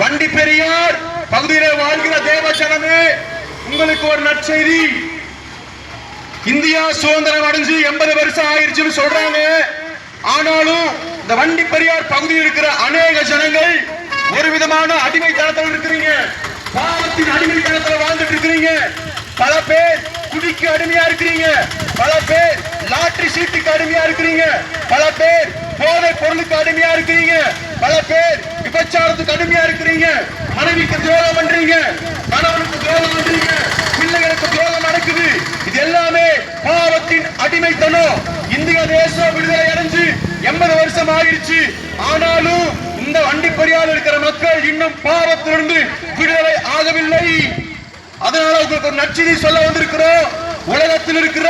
வண்டி பெரியார் பகுதியிலே வாழ்கிற தேவ ஜனமே, உங்களுக்கு ஒரு நற்செய்தி. இந்தியா சுதந்திரம் அடைஞ்சு 80 வருஷம் ஆயிருச்சுன்னு சொல்றாங்க. ஆனாலும் இந்த வண்டி பெரியார் பகுதியில் இருக்கிற அநேக ஜனங்கள் ஒரு விதமான அடிமைத்தனத்தில் இருக்கிறீங்க. பாவத்தின் அடிமைத்தனத்தில் வாழ்ந்துட்டு இருக்கிறீங்க. பல பேர் குடிக்கு அடிமையா இருக்கிறீங்க. பல பேர் லாட்டரி சீட்டுக்கு அடிமையா இருக்கிறீங்க. பல பேர் போதை பொருளுக்கு அடிமையா இருக்கிறீங்க. பல பேர் விபச்சாரத்துக்கு அடிமையா இருக்கிறீங்க. மனைவிக்கு துரோகம் பண்றீங்க, கணவனுக்கு துரோகம் பண்றீங்க, பிள்ளைகளுக்கு துரோகம் நடக்குது. இது எல்லாமே பாவத்தின் அடிமைத்தனம். இந்திய தேசம் விடுதலை அடைஞ்சு 80 வருஷம் ஆகிருச்சு. ஆனாலும் இந்த வண்டி பெரியார் இருக்கிற மக்கள் இன்னும் பாவத்திலிருந்து விடுதலை ஆகவில்லை. அதனால உங்களுக்கு ஒரு நற்செய்தி சொல்ல வந்திருக்கிறோம். உலகத்தில் இருக்கிற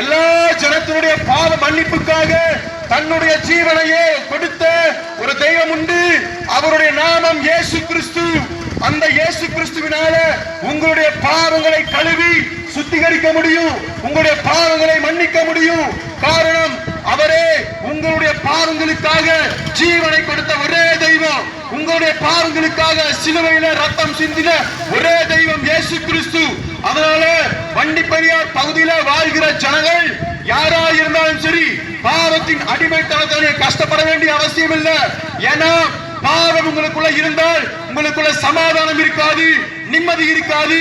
எல்லா ஜனத்தினுடைய பாவ மன்னிப்புக்காக தன்னுடைய ஜீவனையே கொடுத்த ஒரு தெய்வம் உண்டு. அவருடைய நாமம் இயேசு கிறிஸ்து. அந்த இயேசு கிறிஸ்துவினால உங்களுடைய பாவங்களை கழுவி சுத்திகரிக்க முடியும். உங்களுடைய பாவங்களை மன்னிக்க முடியும். காரணம், அவரே உங்களுடைய பாவங்களுக்காக ஜீவனை கொடுத்த ஒரே தெய்வம். உங்களுடைய பாவங்களுக்காக சிலுவையில ரத்தம் சிந்தின ஒரே தெய்வம் இயேசு கிறிஸ்து. அதனால வண்டி பெரியார் பகுதியில வாழ்கிற ஜனங்கள் யாரா இருந்தாலும் சரி, பாவத்தின் அடிமைத்தனத்திலே கஷ்டப்பட வேண்டிய அவசியம் இல்லை. ஏன்னா பாவம் உங்களுக்குள்ள இருந்தால் உங்களுக்குள்ள சமாதானம் இருக்காது, நிம்மதி இருக்காது.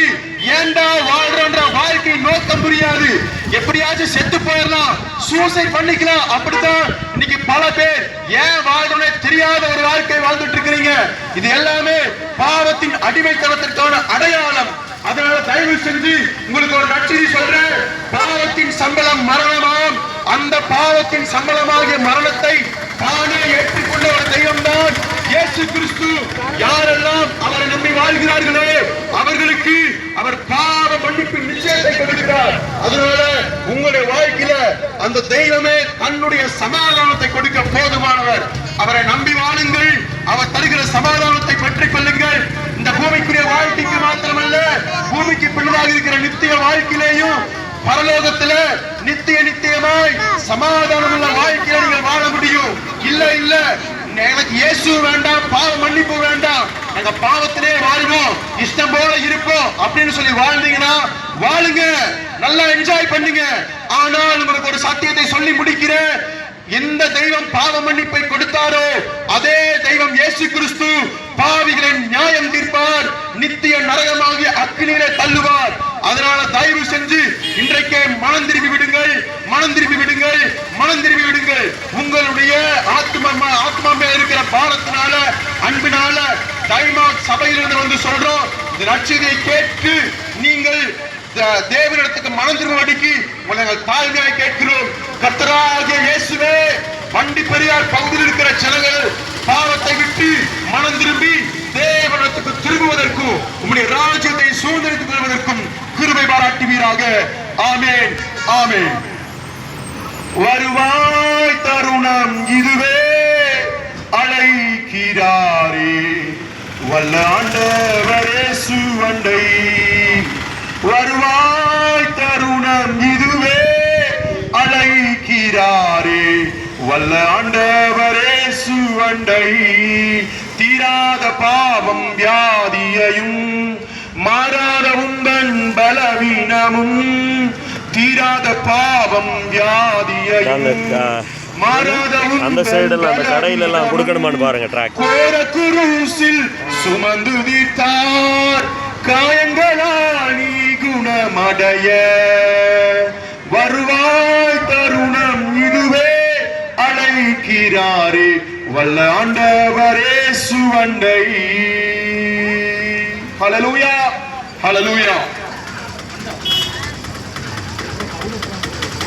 ஏண்டா வாழ்ற வாழ்க்கை நோக்கம் புரியாது. எப்படியாச்சும் செத்து போயிடலாம், சூசைட் பண்ணிக்கலாம். அப்படித்தான் இன்னைக்கு பல பேர் ஏன் வாழ்றனே தெரியாத ஒரு வாழ்க்கை வாழ்ந்துட்டு இருக்கிறீங்க. இது எல்லாமே பாவத்தின் அடிமைத்தனத்திற்கான அடையாளம். அதனால தயவு செஞ்சு உங்களுக்கு ஒரு நற்செய்தி சொல்றேன். பாவத்தின் சம்பளம் மரணமாம். அந்த பாவத்தின் சம்பளமாகிய மரணத்தை தானே ஏற்றுக்கொண்ட ஒரு தெய்வம் தான் இயேசு கிறிஸ்து. யாரெல்லாம் அவரை நம்பி வாழ்கிறார்களோ அவர்களுக்கு அவர் பாவ மன்னிப்பின் நிச்சயத்தை கொடுக்கிறார். அதனால உங்களுடைய வாழ்க்கையில அந்த தெய்வமே தன்னுடைய சமாதானத்தை கொடுக்க போதுமானவர். அவரை நம்பி வாழுங்கள். அவர் தருகிற சமாதானத்தை பெற்றுக் கொள்ளுங்கள். இந்த பூமிக்குரிய வாழ்க்கைக்கு மாத்திரமல்ல, பூமிக்கு பின்னதாக இருக்கிற நித்திய வாழ்க்கையிலேயும் பரலோகத்துல நித்தியமாய் சமாதானம் உள்ள வாழ்க்கையில நீங்கள் வாழ முடியும். இல்ல இல்ல எனக்கு இயேசு வேண்டாம், பாவ மன்னிப்பு வேண்டாம், நாங்க பாவத்திலே வாழ்வோம், இஷ்டம் போல இருப்போம் அப்படின்னு சொல்லி வாழ்ந்தீங்கன்னா வாழுங்க, நல்லா என்ஜாய் பண்ணுங்க. ஆனால் உங்களுக்கு ஒரு சத்தியத்தை சொல்லி முடிக்கிறேன். எந்த தெய்வம் பாவ மன்னிப்பை கொடுத்தாரோ அதே தெய்வம் இயேசு கிறிஸ்து பாவிகளின் நியாயம் தீர்ப்பார், நித்திய நரகமாகிய அக்கினியிலே தள்ளுவார். அதனால தயவு செஞ்சு இன்றைக்கே மனம் திரும்பி விடுங்கள், மனம் திரும்பி விடுங்கள், மனம் திரும்பி விடுங்கள். உங்களுடைய ஆத்மா மேல இருக்கிற பாரத்தினால, அன்பினால டைமாக் சபையிலிருந்து வந்து சொல்றோம். இந்த நற்செய்தியை கேட்டு நீங்கள் தேவனிடத்துக்கு மனம் திரும்படிக்கு உங்களை தாழ்மையாக கேட்கிறோம். கர்த்தராகிய இயேசுவே, வண்டி பெரியார் பகுதியில் இருக்கிற ஜனங்கள் பாவத்தை விட்டு மனம் திரும்பி தேவனிடத்துக்கு திரும்புவதற்கும் உம்முடைய ராஜ்யத்தை சுதந்திரித்துக் கொள்வதற்கும் கிருபை பாராட்டுவீராக. ஆமென், ஆமென். வருவாய் தருணம் இதுவே அழைக்கிறாரே, வல்ல ஆண்டவரே சுவண்டை. வருவாய் தருணம் இதுவே அழைக்கிறாரே, வல்ல ஆண்டவரே சுவண்டை. தீராத பாவம் வியாதியையும் மாறாத உந்தன் பலவீனமும், தீராத பாவம் வியாதியையும் அந்த சைடுல அந்த கடையில எல்லாம் கொடுக்கணுமான்னு பாருங்க. ட்ராக் கோர குருசில் சுமந்து தீர்த்தார், காயங்களால் நீ குணமடைய. வருவாய் தருணம் இதுவே அழைக்கிறாரே, வல்ல ஆண்டவரே சுவண்டை. ஹல்லேலூயா, ஹல்லேலூயா.